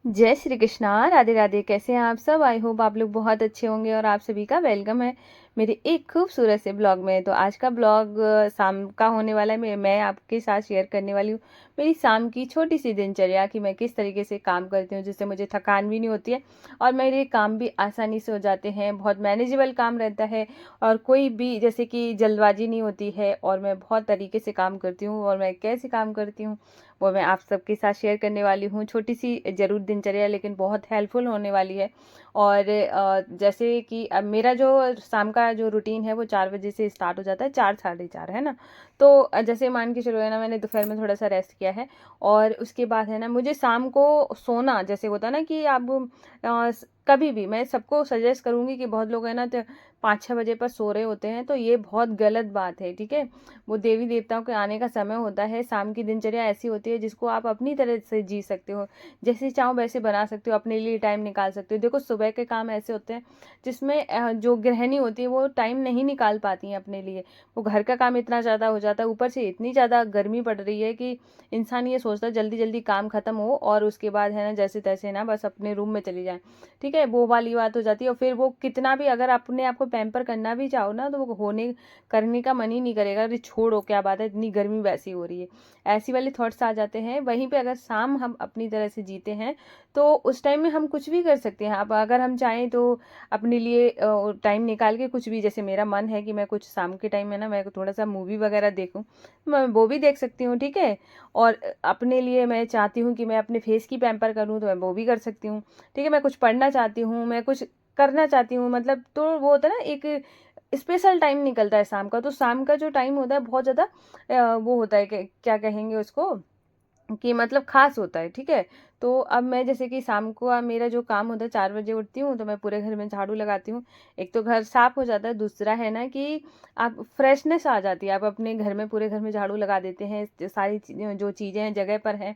जय श्री कृष्णा, राधे राधे। कैसे हैं आप सब? आई होप आप लोग बहुत अच्छे होंगे और आप सभी का वेलकम है मेरे एक खूबसूरत से ब्लॉग में। तो आज का ब्लॉग शाम का होने वाला है। मैं आपके साथ शेयर करने वाली हूँ मेरी शाम की छोटी सी दिनचर्या कि मैं किस तरीके से काम करती हूँ जिससे मुझे थकान भी नहीं होती है और मेरे काम भी आसानी से हो जाते हैं। बहुत मैनेजेबल काम रहता है और कोई भी जैसे कि जल्दबाजी नहीं होती है और मैं बहुत तरीके से काम करती हूँ। और मैं कैसे काम करती हूँ वो मैं आप सबके साथ शेयर करने वाली हूँ। छोटी सी ज़रूर दिनचर्या लेकिन बहुत हेल्पफुल होने वाली है। और जैसे कि अब मेरा जो शाम का जो रूटीन है वो 4 बजे से स्टार्ट हो जाता है, 4 साढ़े 4, है ना। तो जैसे मान के चलो है ना, मैंने दोपहर में थोड़ा सा रेस्ट किया है और उसके बाद है ना मुझे शाम को सोना जैसे होता है ना कि आप कभी भी मैं सबको सजेस्ट करूँगी कि बहुत लोग है ना तो 5-6 बजे पर सो रहे होते हैं, तो ये बहुत गलत बात है। ठीक है, वो देवी देवताओं के आने का समय होता है। शाम की दिनचर्या ऐसी होती है जिसको आप अपनी तरह से जी सकते हो, जैसे चाहो वैसे बना सकते हो, अपने लिए टाइम निकाल सकते हो। देखो सुबह के काम ऐसे होते हैं जिसमें जो गृहिणी होती है वो टाइम नहीं निकाल पाती हैं अपने लिए। वो घर का काम इतना ज़्यादा हो जाता है, ऊपर से इतनी ज़्यादा गर्मी पड़ रही है कि इंसान ये सोचता है जल्दी जल्दी काम खत्म हो और उसके बाद है ना जैसे तैसे ना बस अपने रूम में चली जाए। ठीक है, वो वाली बात हो जाती है। और फिर वो कितना भी अगर अपने आप को पैम्पर करना भी चाहो ना तो वो होने करने का मन ही नहीं करेगा। अरे छोड़ो, क्या बात है, इतनी गर्मी वैसी हो रही है, ऐसी वाले थॉट्स आ जाते हैं। वहीं पे अगर शाम हम अपनी तरह से जीते हैं तो उस टाइम में हम कुछ भी कर सकते हैं। अब अगर हम चाहें तो अपने लिए टाइम निकाल के कुछ भी, जैसे मेरा मन है कि मैं कुछ शाम के टाइम में ना मैं थोड़ा सा मूवी वगैरह देखूं, मैं वो भी देख सकती हूँ। ठीक है, और अपने लिए मैं चाहती हूँ कि मैं अपने फेस की पैम्पर करूँ तो मैं वो भी कर सकती हूँ। ठीक है, मैं कुछ पढ़ना चाहती हूँ, मैं कुछ करना चाहती हूँ, मतलब तो वो होता है ना एक स्पेशल टाइम निकलता है शाम का। तो शाम का जो टाइम होता है बहुत ज़्यादा वो होता है कि क्या कहेंगे उसको कि मतलब खास होता है। ठीक है, तो अब मैं जैसे कि शाम को मेरा जो काम होता है, 4 बजे उठती हूँ तो मैं पूरे घर में झाड़ू लगाती हूँ। एक तो घर साफ हो जाता है, दूसरा है ना कि आप फ्रेशनेस आ जाती है। आप अपने घर में पूरे घर में झाड़ू लगा देते हैं, सारी जो चीज़ें हैं जगह पर हैं,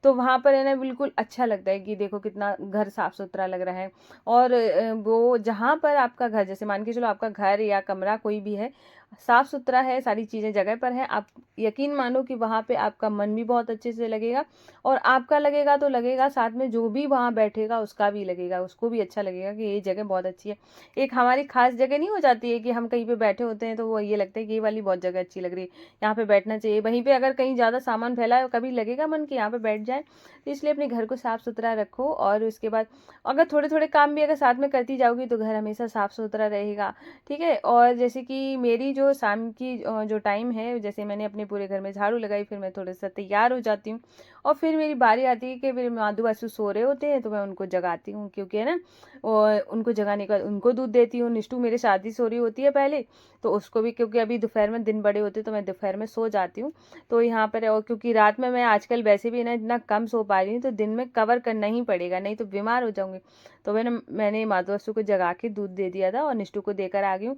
तो वहाँ पर है ना बिल्कुल अच्छा लगता है कि देखो कितना घर साफ सुथरा लग रहा है। और वो जहाँ पर आपका घर, जैसे मान के चलो आपका घर या कमरा कोई भी है, साफ सुथरा है, सारी चीज़ें जगह पर हैं, आप यकीन मानो कि वहाँ पे आपका मन भी बहुत अच्छे से लगेगा। और आपका लगेगा तो लगेगा, साथ में जो भी वहाँ बैठेगा उसका भी लगेगा, उसको भी अच्छा लगेगा कि ये जगह बहुत अच्छी है। एक हमारी खास जगह नहीं हो जाती है कि हम कहीं पे बैठे होते हैं तो वो ये लगता है कि ये वाली बहुत जगह अच्छी लग रही है, यहाँ पे बैठना चाहिए। वहीं पे अगर कहीं ज़्यादा सामान फैला है कभी लगेगा मन कि यहाँ पे बैठ जाए। तो इसलिए अपने घर को साफ सुथरा रखो और उसके बाद अगर थोड़े थोड़े काम भी अगर साथ में करती जाओगी तो घर हमेशा साफ सुथरा रहेगा। ठीक है, और जैसे कि मेरी जो शाम की जो टाइम है, जैसे मैंने अपने पूरे घर में झाड़ू लगाई, फिर मैं थोड़ा सा तैयार हो जाती हूँ और फिर मेरी बारी आती है कि फिर माधु वासु सो रहे होते हैं तो मैं उनको जगाती हूँ, क्योंकि है ना और उनको जगाने के बाद उनको दूध देती हूँ। निष्ठू मेरे साथ ही सो रही होती है पहले, तो उसको भी, क्योंकि अभी दोपहर में दिन बड़े होते तो मैं दोपहर में सो जाती हूँ। तो यहाँ पर और क्योंकि रात में मैं आजकल वैसे भी ना इतना कम सो पा रही हूँ तो दिन में कवर करना ही पड़ेगा, नहीं तो बीमार हो जाऊंगी। तो मैंने माधु वासु को जगा के दूध दे दिया था और निष्ठू को देकर आ गई हूँ।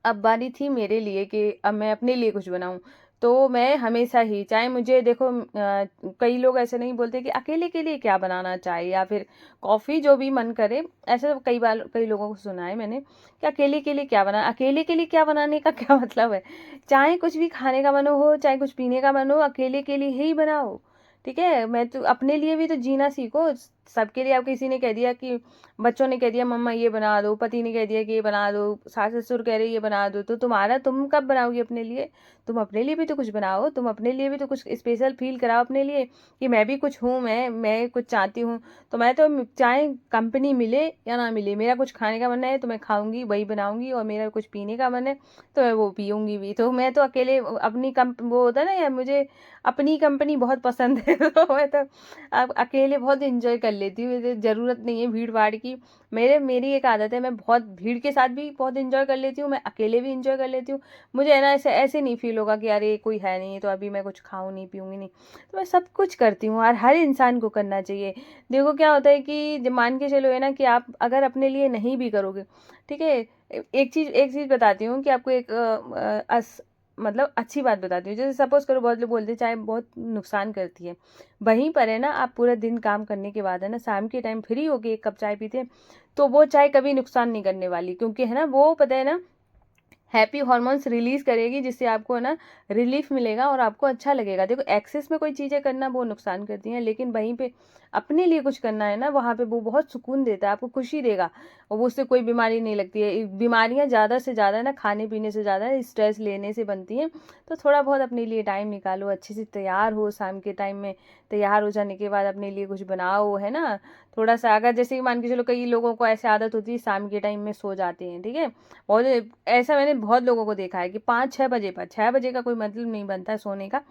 अब बारी थी मेरे लिए कि अब मैं अपने लिए कुछ बनाऊं। तो मैं हमेशा ही, चाहे मुझे देखो कई लोग ऐसे नहीं बोलते कि अकेले के लिए क्या बनाना चाहिए या फिर कॉफ़ी जो भी मन करे। ऐसे तो कई बार कई लोगों को सुना है मैंने कि अकेले के लिए क्या बना, अकेले के लिए क्या बनाने का क्या मतलब है। चाहे कुछ भी खाने का मन हो, चाहे कुछ पीने का मन हो, अकेले के लिए ही बनाओ। ठीक है, मैं तो अपने लिए भी तो जीना सीखो। सबके लिए, आप किसी ने कह दिया कि बच्चों ने कह दिया मम्मा ये बना दो, पति ने कह दिया कि ये बना दो, सास ससुर कह रहे ये बना दो, तो तुम कब बनाओगी अपने लिए? तुम अपने लिए भी तो कुछ बनाओ, तुम अपने लिए भी तो कुछ स्पेशल फील कराओ अपने लिए कि मैं भी कुछ हूँ, मैं कुछ चाहती हूँ। तो मैं तो चाहे कंपनी मिले या ना मिले, मेरा कुछ खाने का मन है तो मैं खाऊंगी, वही बनाऊंगी, और मेरा कुछ पीने का मन है तो मैं वो पीऊंगी भी। तो मैं तो अकेले अपनी वो होता है ना यार, मुझे अपनी कंपनी बहुत पसंद है तो मैं तो अब अकेले बहुत इंजॉय कर लेती हूँ, मुझे ज़रूरत नहीं है भीड़ भाड़ की। मेरी एक आदत है, मैं बहुत भीड़ के साथ भी बहुत इंजॉय कर लेती हूँ, मैं अकेले भी इंजॉय कर लेती हूँ। मुझे है ना ऐसे ऐसे नहीं फील होगा कि अरे कोई है नहीं तो अभी मैं कुछ खाऊं नहीं पीऊंगी नहीं। तो मैं सब कुछ करती हूँ और हर इंसान को करना चाहिए। देखो क्या होता है कि जब मान के चलो है ना कि आप अगर अपने लिए नहीं भी करोगे, ठीक है, एक चीज़ बताती हूँ कि आपको एक मतलब अच्छी बात बताती हूँ। जैसे सपोज करो बहुत लोग बोलते हैं चाय बहुत नुकसान करती है, वहीं पर है ना आप पूरा दिन काम करने के बाद है ना शाम के टाइम फ्री होके एक कप चाय पीते हैं तो वो चाय कभी नुकसान नहीं करने वाली, क्योंकि है ना वो पता है ना हैप्पी हॉर्मोन्स रिलीज करेगी, जिससे आपको है ना रिलीफ मिलेगा और आपको अच्छा लगेगा। देखो एक्सेस में कोई चीज़ें करना वो नुकसान करती हैं, लेकिन वहीं पे अपने लिए कुछ करना है ना, वहाँ पे वो बहुत सुकून देता है, आपको खुशी देगा और वो उससे कोई बीमारी नहीं लगती है। बीमारियाँ ज़्यादा से ज़्यादा ना खाने पीने से ज़्यादा स्ट्रेस लेने से बनती हैं। तो थोड़ा बहुत अपने लिए टाइम निकालो, अच्छे से तैयार हो, शाम के टाइम में तैयार हो जाने के बाद अपने लिए कुछ बनाओ, है ना। थोड़ा सा अगर जैसे कि मान के चलो, कई लोगों को ऐसे आदत होती है शाम के टाइम में सो जाते हैं, ठीक है। और ऐसा मैंने बहुत लोगों को देखा है कि 5-6 बजे पर, 6 बजे का कोई मतलब नहीं बनता है सोने का।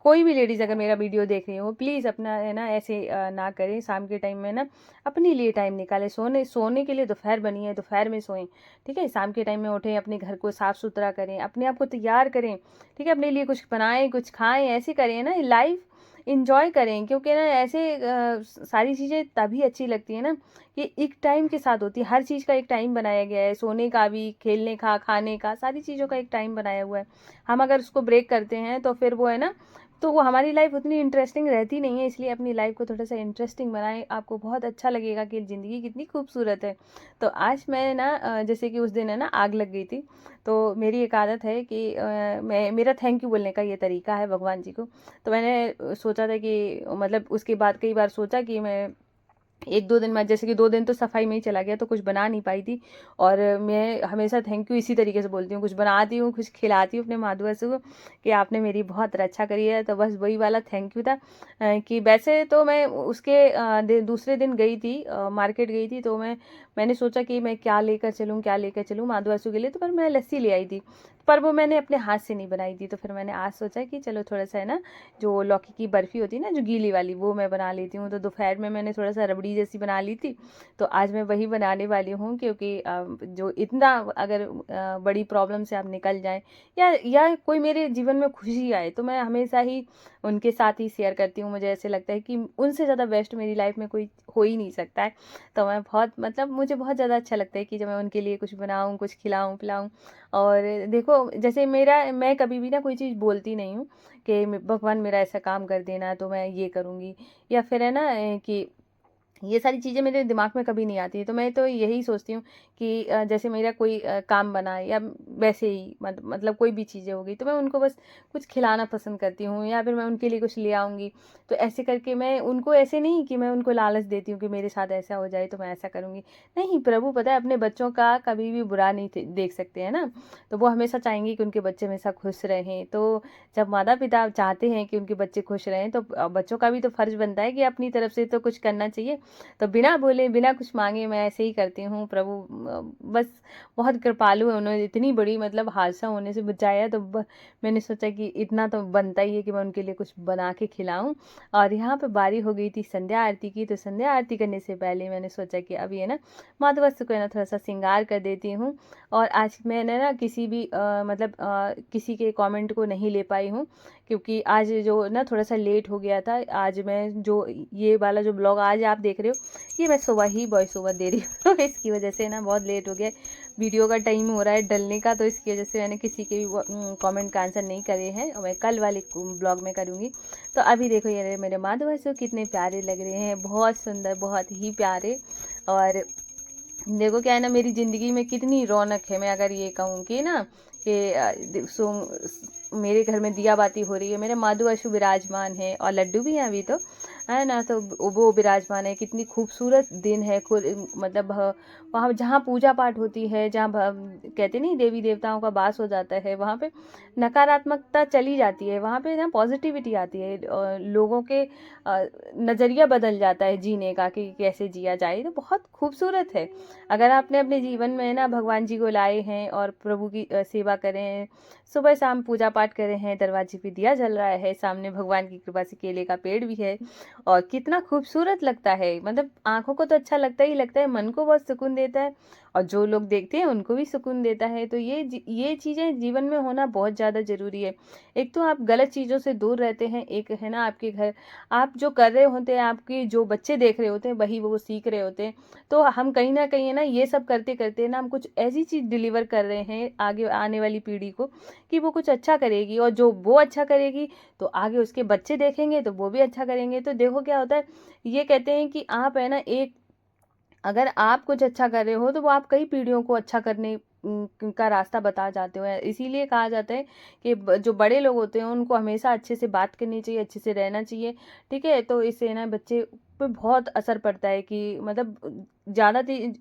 कोई भी लेडीज़ अगर मेरा वीडियो देख रही हो, प्लीज़ अपना है ना ऐसे ना करें। शाम के टाइम में ना अपने लिए टाइम निकालें। सोने सोने के लिए दोपहर बनी है, दोपहर में सोएं, ठीक है। शाम के टाइम में उठें, अपने घर को साफ़ सुथरा करें, अपने आप को तैयार करें, ठीक है। अपने लिए कुछ बनाएं, कुछ खाएं, ऐसे करें ना, लाइफ इंजॉय करें। क्योंकि ना ऐसे सारी चीज़ें तभी अच्छी लगती है ना कि एक टाइम के साथ होती है। हर चीज़ का एक टाइम बनाया गया है, सोने का भी, खेलने का, खाने का, सारी चीज़ों का एक टाइम बनाया हुआ है। हम अगर उसको ब्रेक करते हैं तो फिर वो है ना, तो वो हमारी लाइफ उतनी इंटरेस्टिंग रहती नहीं है। इसलिए अपनी लाइफ को थोड़ा सा इंटरेस्टिंग बनाएं, आपको बहुत अच्छा लगेगा कि ज़िंदगी कितनी खूबसूरत है। तो आज मैं ना जैसे कि उस दिन है ना आग लग गई थी, तो मेरी एक आदत है कि मेरा थैंक यू बोलने का ये तरीका है भगवान जी को। तो मैंने सोचा था कि मतलब उसके बाद कई बार सोचा कि मैं 1-2 दिन में, जैसे कि 2 दिन तो सफाई में ही चला गया, तो कुछ बना नहीं पाई थी। और मैं हमेशा थैंक यू इसी तरीके से बोलती हूँ, कुछ बनाती हूँ, कुछ खिलाती हूँ अपने माधुआसु को कि आपने मेरी बहुत रक्षा करी है। तो बस वही वाला थैंक यू था। कि वैसे तो मैं उसके दूसरे दिन गई थी, मार्केट गई थी, तो मैंने सोचा कि मैं क्या लेकर चलूँ माधुआसु के लिए। तो पर मैं लस्सी ले आई थी, पर वो मैंने अपने हाथ से नहीं बनाई थी। तो फिर मैंने आज सोचा कि चलो थोड़ा सा है ना, जो लौकी की बर्फ़ी होती है ना, जो गीली वाली, वो मैं बना लेती हूँ। तो दोपहर में मैंने थोड़ा सा रबड़ी जैसी बना ली थी, तो आज मैं वही बनाने वाली हूँ। क्योंकि जो इतना अगर बड़ी प्रॉब्लम से आप निकल जाएँ, या कोई मेरे जीवन में खुशी आए, तो मैं हमेशा ही उनके साथ ही शेयर करती हूँ। मुझे ऐसे लगता है कि उनसे ज़्यादा बेस्ट मेरी लाइफ में कोई हो ही नहीं सकता है। तो मैं बहुत, मतलब मुझे बहुत ज़्यादा अच्छा लगता है कि जब मैं उनके लिए कुछ बनाऊँ, कुछ खिलाऊँ पिलाऊँ। और देखो जैसे मैं कभी भी ना कोई चीज़ बोलती नहीं हूँ कि भगवान मेरा ऐसा काम कर देना तो मैं ये करूँगी, या फिर है ना कि ये सारी चीज़ें मेरे दिमाग में कभी नहीं आती है। तो मैं तो यही सोचती हूँ कि जैसे मेरा कोई काम बना, या वैसे ही मतलब कोई भी चीज़ें हो गई, तो मैं उनको बस कुछ खिलाना पसंद करती हूँ, या फिर मैं उनके लिए कुछ ले आऊँगी। तो ऐसे करके मैं उनको, ऐसे नहीं कि मैं उनको लालच देती हूँ कि मेरे साथ ऐसा हो जाए तो मैं ऐसा करूँगी। नहीं, प्रभु पता है अपने बच्चों का कभी भी बुरा नहीं देख सकते हैं ना। तो वो हमेशा चाहेंगे कि उनके बच्चे हमेशा खुश रहें। तो जब माता पिता चाहते हैं कि उनके बच्चे खुश रहें, तो बच्चों का भी तो फर्ज बनता है कि अपनी तरफ से तो कुछ करना चाहिए। तो बिना बोले, बिना कुछ मांगे मैं ऐसे ही करती हूँ। प्रभु बस बहुत कृपालु है, उन्होंने इतनी बड़ी मतलब हादसा होने से बचाया। तो मैंने सोचा कि इतना तो बनता ही है कि मैं उनके लिए कुछ बना के खिलाऊं। और यहाँ पे बारी हो गई थी संध्या आरती की। तो संध्या आरती करने से पहले मैंने सोचा कि अभी है ना माधवस्तु को है ना थोड़ा सा श्रृंगार कर देती हूँ। और आज मैंने ना किसी भी मतलब किसी के कमेंट को नहीं ले पाई हूँ, क्योंकि आज जो ना थोड़ा सा लेट हो गया था। आज मैं जो ये वाला जो ब्लॉग आज आप देख रहे हो, ये मैं सुबह ही वॉइस ओवर दे रही हूँ। तो इसकी वजह से ना बहुत लेट हो गया, वीडियो का टाइम हो रहा है डलने का। तो इसकी वजह से मैंने किसी के भी कमेंट का आंसर नहीं करे हैं, और मैं कल वाले ब्लॉग में करूँगी। तो अभी देखो ये मेरे माधव कितने प्यारे लग रहे हैं, बहुत सुंदर, बहुत ही प्यारे। और देखो क्या है ना, मेरी ज़िंदगी में कितनी रौनक है। मैं अगर ये कहूँ कि ना कि मेरे घर में दिया बाती हो रही है, मेरे माधु अशु विराजमान है, और लड्डू भी हैं अभी तो, है ना। तो वो विराजमान है, कितनी खूबसूरत दिन है। मतलब वहाँ जहाँ पूजा पाठ होती है, जहाँ कहते नहीं देवी देवताओं का वास हो जाता है, वहाँ पे नकारात्मकता चली जाती है, वहाँ पे ना पॉजिटिविटी आती है। लोगों के नज़रिया बदल जाता है जीने का कि कैसे जिया जाए। तो बहुत खूबसूरत है। अगर आपने अपने जीवन में ना भगवान जी को लाए हैं और प्रभु की सेवा करें हैं, सुबह शाम पूजा पाठ करें हैं, दरवाजे पे दिया जल रहा है, सामने भगवान की कृपा से केले का पेड़ भी है, और कितना खूबसूरत लगता है। मतलब आंखों को तो अच्छा लगता ही लगता है, मन को बहुत सुकून देता है, और जो लोग देखते हैं उनको भी सुकून देता है। तो ये चीज़ें जीवन में होना बहुत ज़्यादा ज़रूरी है। एक तो आप गलत चीज़ों से दूर रहते हैं, एक है ना आपके घर आप जो कर रहे होते हैं, आपके जो बच्चे देख रहे होते हैं, वही वो सीख रहे होते हैं। तो हम कहीं ना कहीं है ना ये सब करते करते ना हम कुछ ऐसी चीज़ डिलीवर कर रहे हैं आगे आने वाली पीढ़ी को, कि वो कुछ अच्छा करेगी, और जो वो अच्छा करेगी तो आगे उसके बच्चे देखेंगे तो वो भी अच्छा करेंगे। तो देखो क्या होता है, ये कहते हैं कि आप है ना एक, अगर आप कुछ अच्छा कर रहे हो तो वो आप कई पीढ़ियों को अच्छा करने का रास्ता बता जाते हो। इसीलिए कहा जाता है कि जो बड़े लोग होते हैं उनको हमेशा अच्छे से बात करनी चाहिए, अच्छे से रहना चाहिए, ठीक है। तो इससे ना बच्चे पे बहुत असर पड़ता है कि मतलब ज़्यादा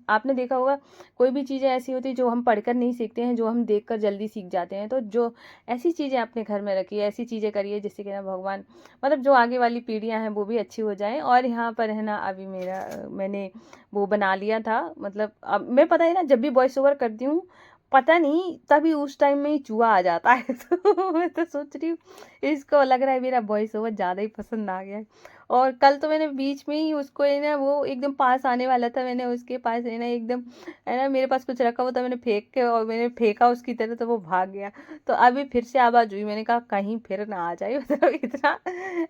आपने देखा होगा कोई भी चीज़ें ऐसी होती है जो हम पढ़कर नहीं सीखते हैं, जो हम देखकर जल्दी सीख जाते हैं। तो जो ऐसी चीज़ें अपने घर में रखिए, ऐसी चीज़ें करिए जिससे कि ना भगवान मतलब जो आगे वाली पीढ़ियां हैं वो भी अच्छी हो जाएं। और यहाँ पर है ना अभी मैंने वो बना लिया था, मतलब अब मैं पता है ना जब भी वॉइस ओवर करती हूँ पता नहीं तभी उस टाइम में ही चूहा आ जाता है तो मैं तो सोच रही हूँ इसको लग रहा है मेरा वॉइस ओवर ज़्यादा ही पसंद आ गया है। और कल तो मैंने बीच में ही उसको है ना वो एकदम पास आने वाला था, मैंने उसके पास है ना एकदम है ना मेरे पास कुछ रखा हुआ था, मैंने फेंक के और मैंने फेंका उसकी तरह तो वो भाग गया। तो अभी फिर से आवाज़ हुई, मैंने कहा कहीं फिर ना आ जाए मतलब इतना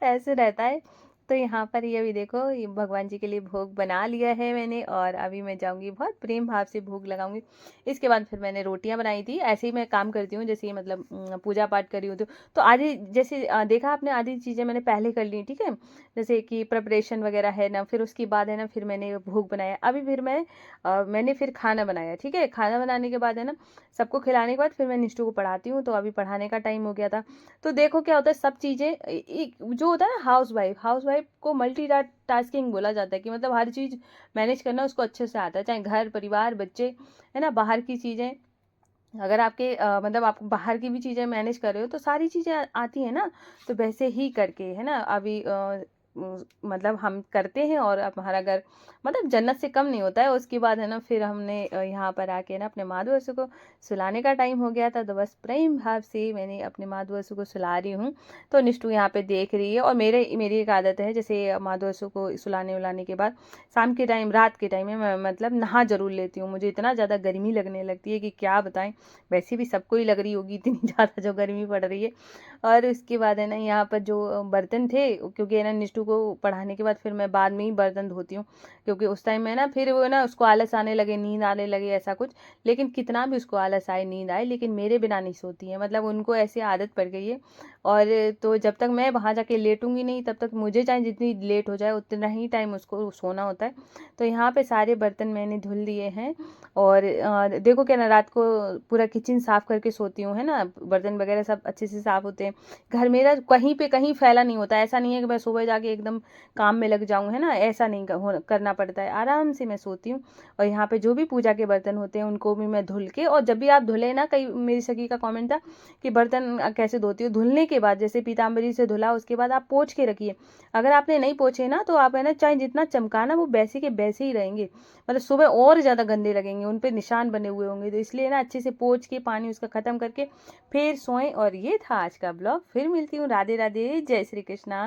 ऐसे रहता है। तो यहाँ पर ये अभी देखो ये भगवान जी के लिए भोग बना लिया है मैंने और अभी मैं जाऊंगी बहुत प्रेम भाव से भोग लगाऊंगी। इसके बाद फिर मैंने रोटियां बनाई थी, ऐसे ही मैं काम करती हूँ जैसे मतलब पूजा पाठ कर रही हूँ तो आधी जैसे देखा आपने आधी चीज़ें मैंने पहले कर ली, ठीक है। जैसे कि प्रिपरेशन वगैरह है ना, फिर उसके बाद है ना फिर मैंने भोग बनाया। अभी फिर मैंने फिर खाना बनाया, ठीक है। खाना बनाने के बाद है ना सबको खिलाने के बाद फिर मैं निष्ठू को पढ़ाती हूँ, तो अभी पढ़ाने का टाइम हो गया था। तो देखो क्या होता है सब चीज़ें जो होता है ना हाउस वाइफ को मल्टी टास्किंग बोला जाता है कि मतलब हर चीज़ मैनेज करना उसको अच्छे से आता है, चाहे घर परिवार बच्चे है ना बाहर की चीज़ें। अगर आपके मतलब आप बाहर की भी चीज़ें मैनेज कर रहे हो तो सारी चीज़ें आती हैं ना। तो वैसे ही करके है ना अभी मतलब हम करते हैं और अब हमारा घर मतलब जन्नत से कम नहीं होता है। उसके बाद है ना फिर हमने यहाँ पर आके ना अपने माधुवसु को सुलाने का टाइम हो गया था, तो बस प्रेम भाव से मैंने अपने माधुवसु को सुला रही हूँ। तो निष्ठू यहाँ पे देख रही है और मेरी एक आदत है जैसे माधुवसु को सुलाने उलाने के बाद शाम के टाइम रात के टाइम में मैं मतलब नहा जरूर लेती हूँ। मुझे इतना ज़्यादा गर्मी लगने लगती है कि क्या बताएं, वैसे भी सबको ही लग रही होगी इतनी ज़्यादा जो गर्मी पड़ रही है। और उसके बाद है ना यहाँ पर जो बर्तन थे क्योंकि है ना निष्ठू को पढ़ाने के बाद फिर मैं बाद में ही बर्तन धोती हूँ, क्योंकि उस टाइम में ना फिर वो ना उसको आलस आने लगे, नींद आने लगे ऐसा कुछ। लेकिन कितना भी उसको आलस आए नींद आए लेकिन मेरे बिना नहीं सोती है, मतलब उनको ऐसी आदत पड़ गई है। और तो जब तक मैं वहाँ जाके लेटूंगी नहीं तब तक मुझे चाहे जितनी लेट हो जाए उतना ही टाइम उसको सोना होता है। तो यहाँ पे सारे बर्तन मैंने धुल दिए हैं। और देखो क्या ना रात को पूरा किचन साफ करके सोती हूँ है ना, बर्तन वगैरह सब अच्छे से साफ होते हैं। घर मेरा कहीं पे कहीं फैला नहीं होता, ऐसा नहीं है कि मैं सुबह जाके एकदम काम में लग जाऊँ है ना, ऐसा नहीं करना पड़ता है, आराम से मैं सोती हूँ। और यहाँ पे जो भी पूजा के बर्तन होते हैं उनको भी मैं धुल के, और जब भी आप धुले ना, कई मेरी सखी का कमेंट था कि बर्तन कैसे धोती हो, धुलने के बाद जैसे पीताम्बरी से धुला उसके बाद आप पोंछ के रखिए। अगर आपने नहीं पोंछे ना तो आप है ना चाहे जितना चमकाना वो वैसे के वैसे ही रहेंगे, मतलब सुबह और ज़्यादा गंदे लगेंगे, उन पे निशान बने हुए होंगे। तो इसलिए ना अच्छे से पोंछ के पानी उसका ख़त्म करके फिर सोएं। और ये था आज का ब्लॉग, फिर मिलती हूँ। राधे राधे, जय श्री कृष्णा।